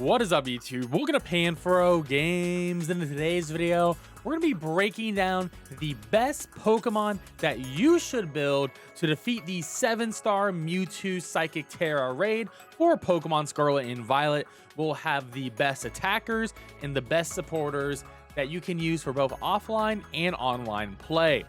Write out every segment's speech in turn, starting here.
What is up, YouTube? Welcome to PanFro Games. In today's video, we're going to be breaking down the best Pokemon that you should build to defeat the 7-star Mewtwo Psychic Terra raid for Pokemon Scarlet and Violet. We'll have the best attackers and the best supporters that you can use for both offline and online play.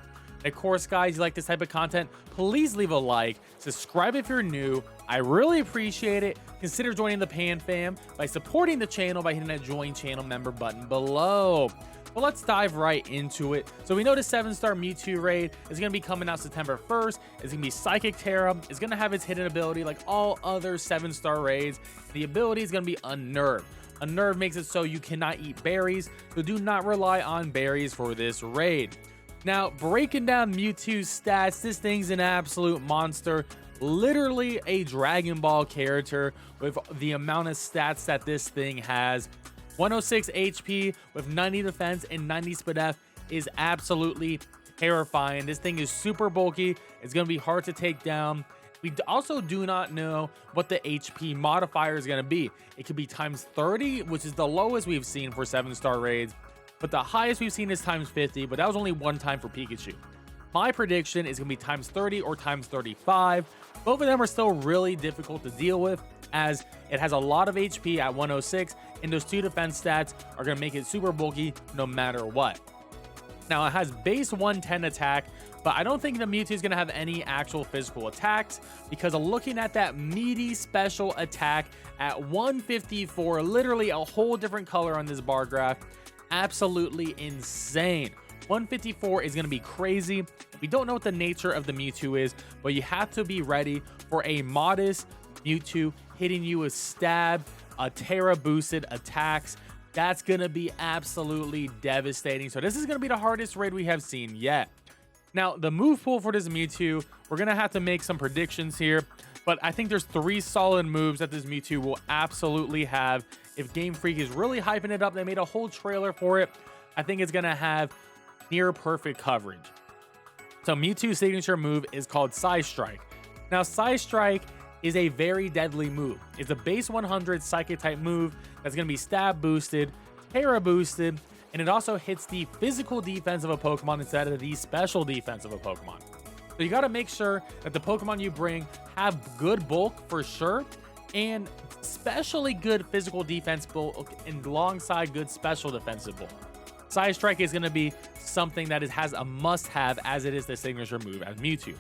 And of course, guys, you like this type of content, please leave a like, subscribe if you're new. I really appreciate it. Consider joining the Pan Fam by supporting the channel by hitting that join channel member button below. Well, let's dive right into it. So we know the 7-star Mewtwo raid is going to be coming out September 1st. It's going to be Psychic Terra. It's going to have its hidden ability like all other 7-star raids. The ability is going to be Unnerve. Unnerve makes it so you cannot eat berries, so do not rely on berries for this raid. Now, breaking down Mewtwo's stats, this thing's an absolute monster. Literally a Dragon Ball character with the amount of stats that this thing has. 106 HP with 90 defense and 90 speed F is absolutely terrifying. This thing is super bulky. It's going to be hard to take down. We also do not know what the HP modifier is going to be. It could be times 30, which is the lowest we've seen for 7-star raids. But the highest we've seen is times 50, but that was only one time for Pikachu. My prediction is going to be times 30 or times 35. Both of them are still really difficult to deal with, as it has a lot of HP at 106, and those two defense stats are going to make it super bulky no matter what. Now, it has base 110 attack, but I don't think the Mewtwo is going to have any actual physical attacks, because looking at that meaty special attack at 154, literally a whole different color on this bar graph, absolutely insane. 154 is going to be crazy. We don't know what the nature of the Mewtwo is, but you have to be ready for a modest Mewtwo hitting you with stab, a Terra boosted attacks. That's going to be absolutely devastating. So this is going to be the hardest raid we have seen yet. Now, the move pool for this Mewtwo, we're going to have to make some predictions here, but I think there's 3 solid moves that this Mewtwo will absolutely have. If Game Freak is really hyping it up, they made a whole trailer for it. I think it's going to have near perfect coverage. So Mewtwo's signature move is called Psy Strike. Now, Psy Strike is a very deadly move. It's a base 100 Psychic type move that's going to be stab boosted, Terra boosted, and it also hits the physical defense of a Pokemon instead of the special defense of a Pokemon. So you got to make sure that the Pokemon you bring have good bulk for sure, and especially good physical defense bulk and alongside good special defensive bulk. Psy Strike is going to be something that has a must-have, as it is the signature move as Mewtwo.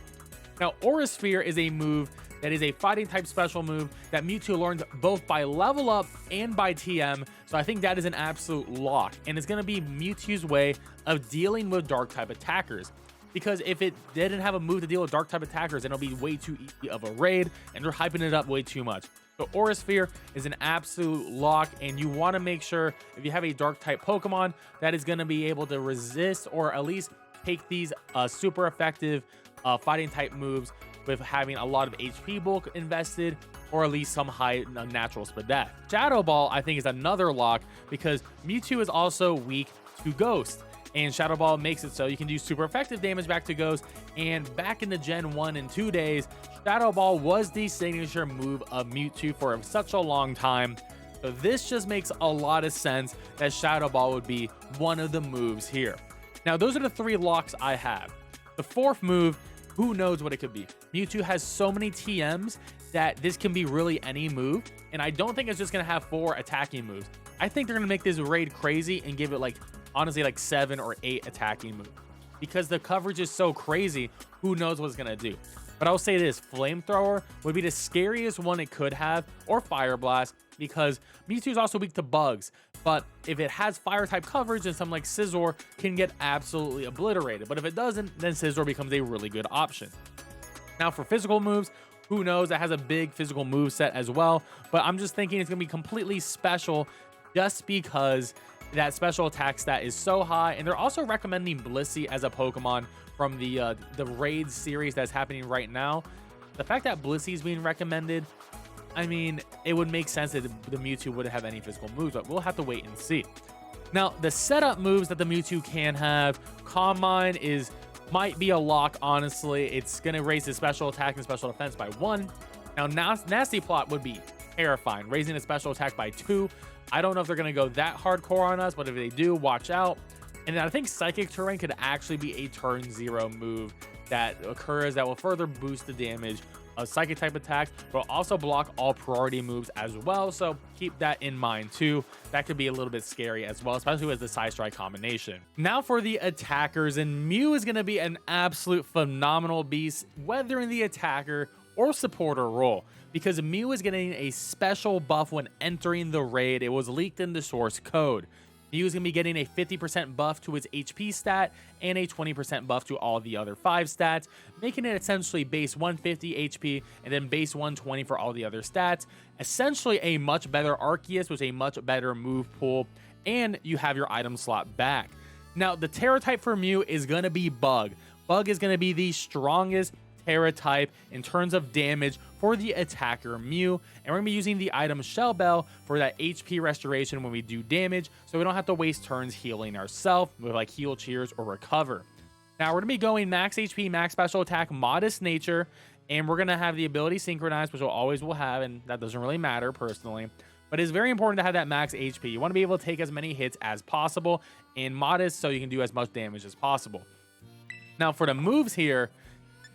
Now, Aura Sphere is a move that is a fighting type special move that Mewtwo learned both by level up and by TM, so I think that is an absolute lock, and it's going to be Mewtwo's way of dealing with dark type attackers. Because if it didn't have a move to deal with dark type attackers, then it'll be way too easy of a raid, and they're hyping it up way too much. So Aura Sphere is an absolute lock, and you want to make sure if you have a dark type Pokemon that is going to be able to resist or at least take these super effective fighting type moves with having a lot of HP bulk invested, or at least some high natural speed death. Shadow Ball, I think, is another lock because Mewtwo is also weak to Ghost, and Shadow Ball makes it so you can do super effective damage back to Ghost. And back in the Gen 1 and 2 days, Shadow Ball was the signature move of Mewtwo for such a long time. So this just makes a lot of sense that Shadow Ball would be one of the moves here. Now, those are the 3 locks I have. The 4th move, who knows what it could be. Mewtwo has so many TMs that this can be really any move, and I don't think it's just going to have 4 attacking moves. I think they're going to make this raid crazy and give it honestly 7 or 8 attacking moves, because the coverage is so crazy. Who knows what it's going to do. But I'll say this, Flamethrower would be the scariest one it could have, or Fire Blast, because Mewtwo is also weak to bugs. But if it has fire type coverage, then something like Scizor can get absolutely obliterated. But if it doesn't, then Scizor becomes a really good option. Now for physical moves, who knows? It has a big physical move set as well. But I'm just thinking it's going to be completely special just because that special attack stat is so high. And they're also recommending Blissey as a Pokemon from the raid series that's happening right now. The fact that Blissey is being recommended, I mean, it would make sense that the Mewtwo wouldn't have any physical moves, but we'll have to wait and see. Now, the setup moves that the Mewtwo can have, Calm Mind might be a lock, honestly. It's going to raise his special attack and special defense by 1. Now, Nasty Plot would be terrifying, raising its special attack by 2. I don't know if they're going to go that hardcore on us, but if they do, watch out. And then I think Psychic Terrain could actually be a turn 0 move that occurs that will further boost the damage of Psychic type attacks, but also block all priority moves as well. So keep that in mind too. That could be a little bit scary as well, especially with the Side Strike combination. Now for the attackers, and Mew is going to be an absolute phenomenal beast, whether in the attacker or supporter role, because Mew is getting a special buff when entering the raid. It was leaked in the source code. Mew is going to be getting a 50% buff to its HP stat and a 20% buff to all the other 5 stats, making it essentially base 150 HP and then base 120 for all the other stats. Essentially a much better Arceus with a much better move pool, and you have your item slot back. Now, the Terra type for Mew is going to be Bug. Bug is going to be the strongest Terra type in terms of damage for the attacker Mew, and we're going to be using the item Shell Bell for that HP restoration when we do damage, so we don't have to waste turns healing ourselves with like Heal Cheers or Recover. Now we're going to be going max HP, max special attack, modest nature, and we're going to have the ability synchronized, which we'll always will have, and that doesn't really matter personally, but it's very important to have that max HP. You want to be able to take as many hits as possible in modest so you can do as much damage as possible. Now for the moves here,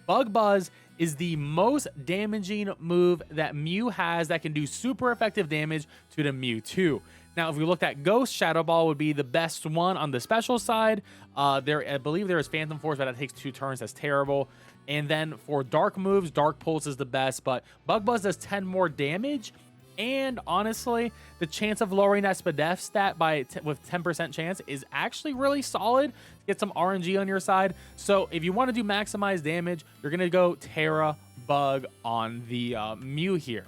Bug Buzz is the most damaging move that Mew has that can do super effective damage to the Mewtwo. Now, if we looked at Ghost, Shadow Ball would be the best one on the special side. I believe there is Phantom Force, but that takes 2 turns. That's terrible. And then for dark moves, Dark Pulse is the best, but Bug Buzz does 10 more damage. And honestly, the chance of lowering that Spadef stat with 10% chance is actually really solid. Get some RNG on your side. So if you want to do maximize damage, you're going to go Terra Bug on the Mew here.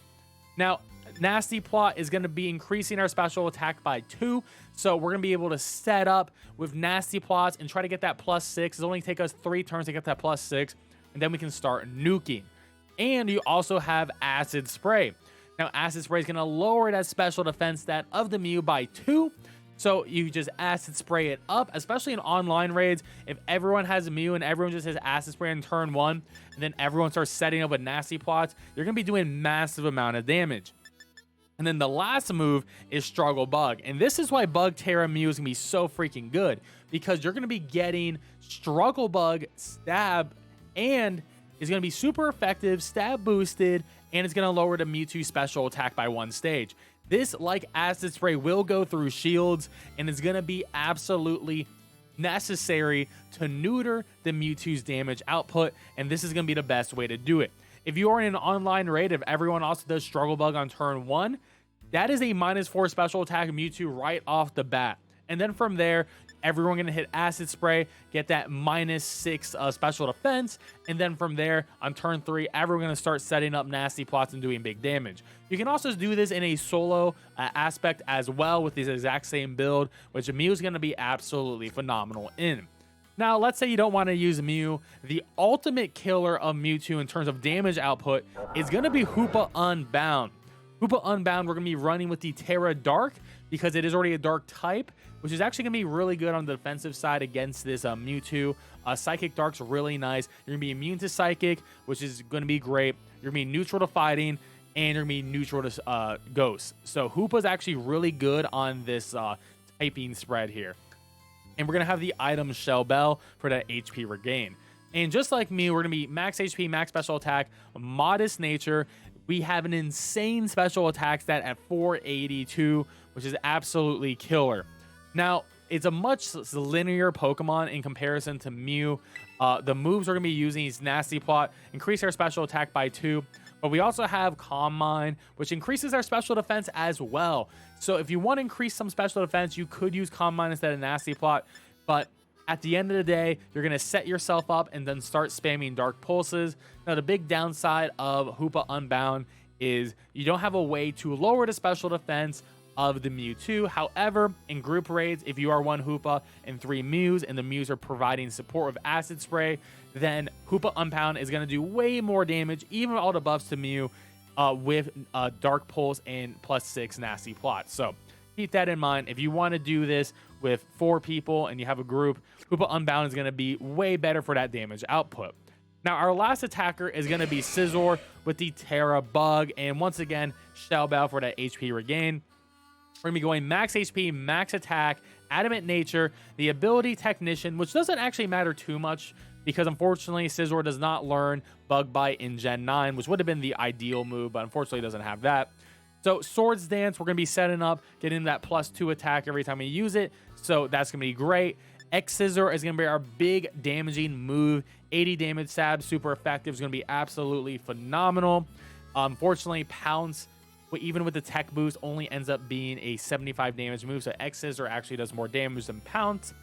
Now, Nasty Plot is going to be increasing our special attack by 2. So we're going to be able to set up with Nasty Plots and try to get that +6. It'll only take us 3 turns to get that +6. And then we can start nuking. And you also have Acid Spray. Now, Acid Spray is going to lower that special defense stat of the Mew by 2. So you just Acid Spray it up, especially in online raids. If everyone has a Mew and everyone just has Acid Spray in turn 1, and then everyone starts setting up with Nasty Plots, you're going to be doing massive amount of damage. And then the last move is Struggle Bug. And this is why Bug Terra Mew is going to be so freaking good, because you're going to be getting Struggle Bug, Stab, and is going to be super effective, stab boosted, and it's going to lower the Mewtwo special attack by 1 stage. This, like Acid Spray, will go through shields, and it's going to be absolutely necessary to neuter the Mewtwo's damage output, and this is going to be the best way to do it. If you are in an online raid, if everyone also does Struggle Bug on turn 1, that is a -4 special attack Mewtwo right off the bat. And then from there, everyone going to hit Acid Spray, get that -6 special defense, and then from there, on turn 3, everyone going to start setting up Nasty Plots and doing big damage. You can also do this in a solo aspect as well with this exact same build, which Mew is going to be absolutely phenomenal in. Now, let's say you don't want to use Mew. The ultimate killer of Mewtwo in terms of damage output is going to be Hoopa Unbound. Hoopa Unbound, we're going to be running with the Terra Dark because it is already a Dark type, which is actually going to be really good on the defensive side against this Mewtwo. Psychic Dark's really nice. You're going to be immune to Psychic, which is going to be great. You're going to be neutral to Fighting, and you're going to be neutral to Ghost. So Hoopa's actually really good on this typing spread here. And we're going to have the item Shell Bell for that HP regain. And just like me, we're going to be max HP, max special attack, modest nature. We have an insane special attack stat at 482, which is absolutely killer. Now, it's a much linear Pokemon in comparison to Mew. The moves we're going to be using is Nasty Plot, increase our special attack by 2. But we also have Calm Mind, which increases our special defense as well. So if you want to increase some special defense, you could use Calm Mind instead of Nasty Plot. But at the end of the day, you're going to set yourself up and then start spamming Dark Pulses. Now, the big downside of Hoopa Unbound is you don't have a way to lower the special defense of the Mewtwo. However, in group raids, if you are 1 Hoopa and 3 Mews, and the Mews are providing support with Acid Spray, then Hoopa Unbound is going to do way more damage, even with all the buffs to Mew, with Dark Pulse and +6 Nasty Plot. So keep that in mind. If you want to do this with 4 people and you have a group, Hoopa Unbound is going to be way better for that damage output. Now, our last attacker is going to be Scizor with the Terra Bug. And once again, Shell Bell for that HP regain. We're going to be going max HP, max attack, Adamant Nature, the ability Technician, which doesn't actually matter too much because unfortunately Scizor does not learn Bug Bite in Gen 9, which would have been the ideal move, but unfortunately it doesn't have that. So Swords Dance, we're going to be setting up, getting that +2 attack every time we use it. So that's going to be great. X Scissor is going to be our big damaging move. 80 damage stab, super effective. Is going to be absolutely phenomenal. Unfortunately, Pounce, even with the tech boost, only ends up being a 75 damage move. So X Scissor actually does more damage than Pounce.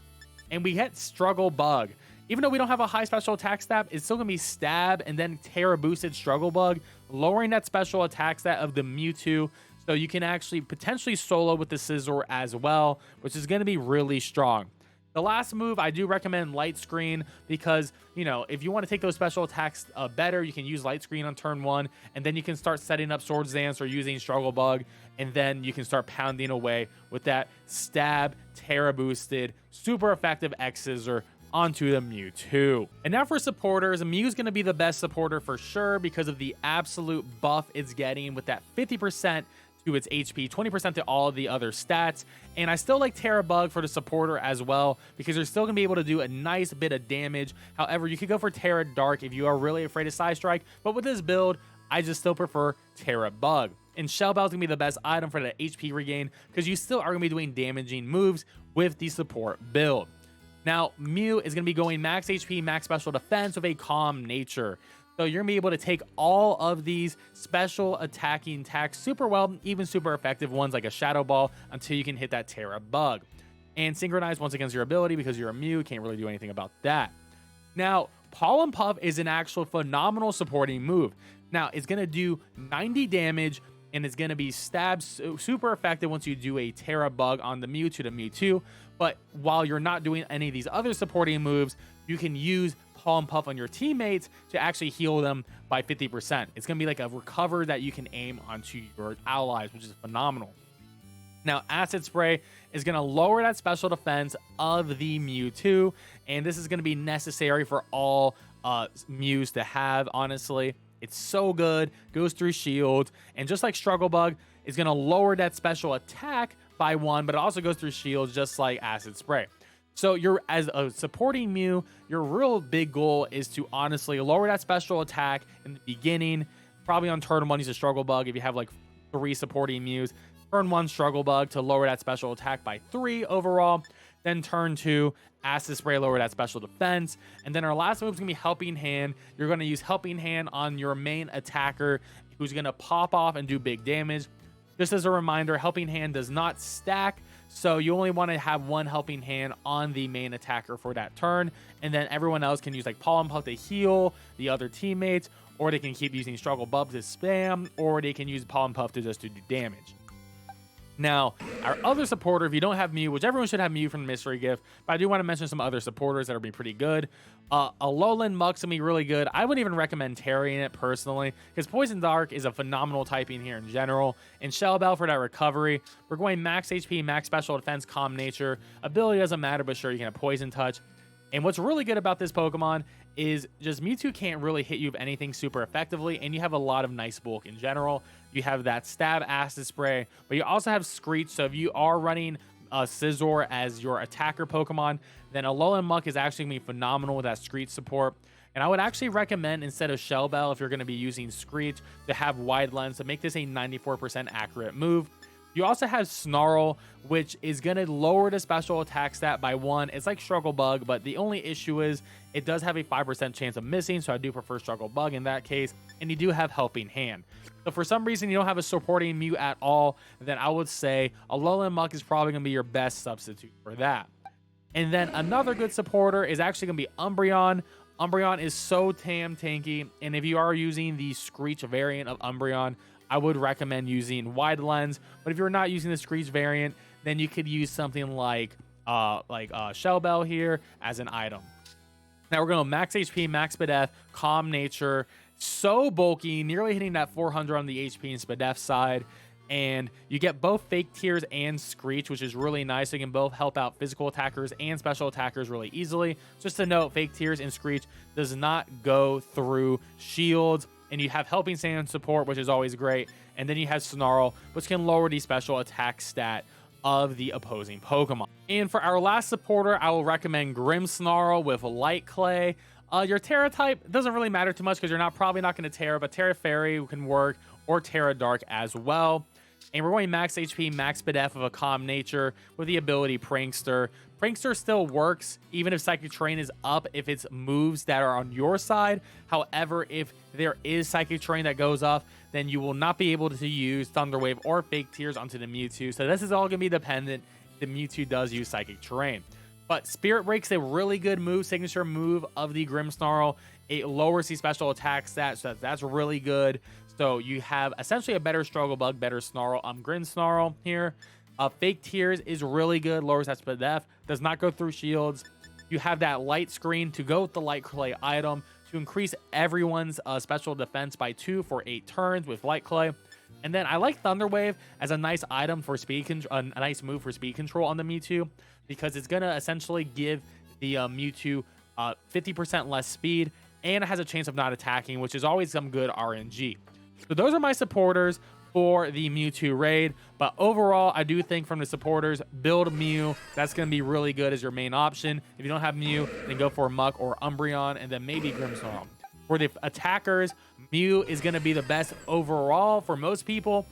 And we get Struggle Bug. Even though we don't have a high special attack stat, it's still going to be Stab and then Terra boosted Struggle Bug, lowering that special attack stat of the Mewtwo. So you can actually potentially solo with the Scizor as well, which is going to be really strong. The last move, I do recommend Light Screen because, you know, if you want to take those special attacks better, you can use Light Screen on turn 1, and then you can start setting up Swords Dance or using Struggle Bug, and then you can start pounding away with that Stab, Terra boosted, super effective X Scissor onto the Mewtwo. And now for supporters, Mew's going to be the best supporter for sure because of the absolute buff it's getting with that 50% to its HP, 20% to all of the other stats. And I still like Terra Bug for the supporter as well because you're still going to be able to do a nice bit of damage. However, you could go for Terra Dark if you are really afraid of Side Strike, but with this build, I just still prefer Terra Bug. And Shell Bell is going to be the best item for the HP regain because you still are going to be doing damaging moves with the support build. Now, Mew is going to be going max HP, max special defense with a Calm Nature. So you're going to be able to take all of these special attacking attacks super well, even super effective ones like a Shadow Ball until you can hit that Terra Bug. And synchronize once against your ability because you're a Mew, can't really do anything about that. Now, Pollen Puff is an actual phenomenal supporting move. Now, it's going to do 90 damage and it's going to be stab super effective once you do a Terra Bug on the Mewtwo. But while you're not doing any of these other supporting moves, you can use Pollen Puff on your teammates to actually heal them by 50%. It's going to be like a recover that you can aim onto your allies, which is phenomenal. Now, Acid Spray is going to lower that special defense of the Mewtwo, and this is going to be necessary for all Mews to have, honestly. It's so good, goes through shield, and just like Struggle Bug, it's going to lower that special attack by 1, but it also goes through shield just like Acid Spray. So you're, as a supporting Mew, your real big goal is to honestly lower that special attack in the beginning. Probably on turn 1, use a Struggle Bug if you have like 3 supporting Mews. Turn 1, Struggle Bug to lower that special attack by 3 overall. Then turn 2, Acid Spray, lower that special defense. And then our last move is going to be Helping Hand. You're going to use Helping Hand on your main attacker who's going to pop off and do big damage. Just as a reminder, Helping Hand does not stack, so you only want to have 1 Helping Hand on the main attacker for that turn, and then everyone else can use like Pollen Puff to heal the other teammates, or they can keep using Struggle Bug to spam, or they can use Pollen Puff to just do damage. Now, our other supporter, if you don't have Mew, which everyone should have Mew from the mystery gift, but I do want to mention some other supporters that will be pretty good. Alolan Muck's going to be really good. I wouldn't even recommend Terrying it personally, because Poison Dark is a phenomenal typing here in general. And Shell Bell for that recovery. We're going max HP, max special defense, Calm Nature. Ability doesn't matter, but sure, you can have Poison Touch. And what's really good about this Pokemon is just Mewtwo can't really hit you with anything super effectively, and you have a lot of nice bulk in general. You have that Stab, Acid Spray, but you also have Screech, so if you are running Scizor as your attacker Pokemon, then Alolan Muck is actually going to be phenomenal with that Screech support. And I would actually recommend, instead of Shell Bell, if you're going to be using Screech, to have Wide Lens to make this a 94% accurate move. You also have Snarl, which is going to lower the special attack stat by 1. It's like Struggle Bug, but the only issue is it does have a 5% chance of missing, so I do prefer Struggle Bug in that case. And you do have Helping Hand. So for some reason you don't have a supporting Mew at all, then I would say Alolan Muck is probably going to be your best substitute for that. And then another good supporter is actually going to be Umbreon. Umbreon is so tanky, and if you are using the Screech variant of Umbreon, I would recommend using Wide Lens. But if you're not using the Screech variant, then you could use something like Shell Bell here as an item. Now we're going max HP, max Spadef, Calm Nature. So bulky, nearly hitting that 400 on the HP and Spadef side. and you get both Fake Tears and Screech, which is really nice. So you can both help out physical attackers and special attackers really easily. Just to note, Fake Tears and Screech does not go through shields, and you have Helping Hand support, which is always great. And then you have Snarl, which can lower the special attack stat of the opposing Pokemon. And for our last supporter, I will recommend Grimmsnarl with Light Clay. Your Terra type doesn't really matter too much because you're probably not going to Terra, but Terra Fairy can work, or Terra Dark as well. And we're going max HP, max BDF of a Calm Nature with the ability Prankster. Prankster still works even if Psychic Terrain is up if it's moves that are on your side. However, if there is Psychic Terrain that goes off, then you will not be able to use Thunder Wave or Fake Tears onto the Mewtwo. So this is all going to be dependent if the Mewtwo does use Psychic Terrain. But Spirit Break's a really good move, signature move of the Grimmsnarl. It lowers the special attack stat, so that's really good. So you have essentially a better Struggle Bug, better Snarl. Grimmsnarl here. Fake Tears is really good, lowers that SPDF, does not go through shields. You have that Light Screen to go with the Light Clay item to increase everyone's special defense by 2 for 8 turns with Light Clay. And then I like Thunder Wave as a nice item for speed control, a nice move for speed control on the Mewtwo, because it's gonna essentially give the Mewtwo 50% less speed, and it has a chance of not attacking, which is always some good RNG. So those are my supporters for the Mewtwo raid. But overall, I do think from the supporters, build Mew. That's going to be really good as your main option. If you don't have Mew, then go for Muck or Umbreon, and then maybe Grimmsnarl. For the attackers, Mew is going to be the best overall for most people.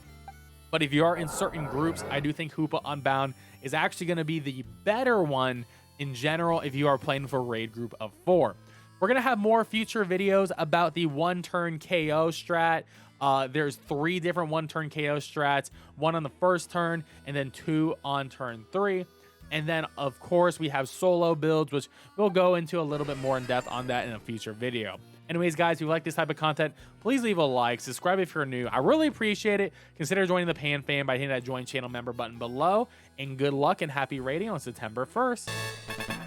But if you are in certain groups, I do think Hoopa Unbound is actually going to be the better one in general if you are playing for a raid group of 4. We're going to have more future videos about the one-turn KO strat. There's 3 different one-turn KO strats, 1 on the first turn, and then 2 on turn 3. And then, of course, we have solo builds, which we'll go into a little bit more in depth on that in a future video. Anyways, guys, if you like this type of content, please leave a like, subscribe if you're new. I really appreciate it. Consider joining the Pan Fam by hitting that join channel member button below. And good luck and happy raiding on September 1st.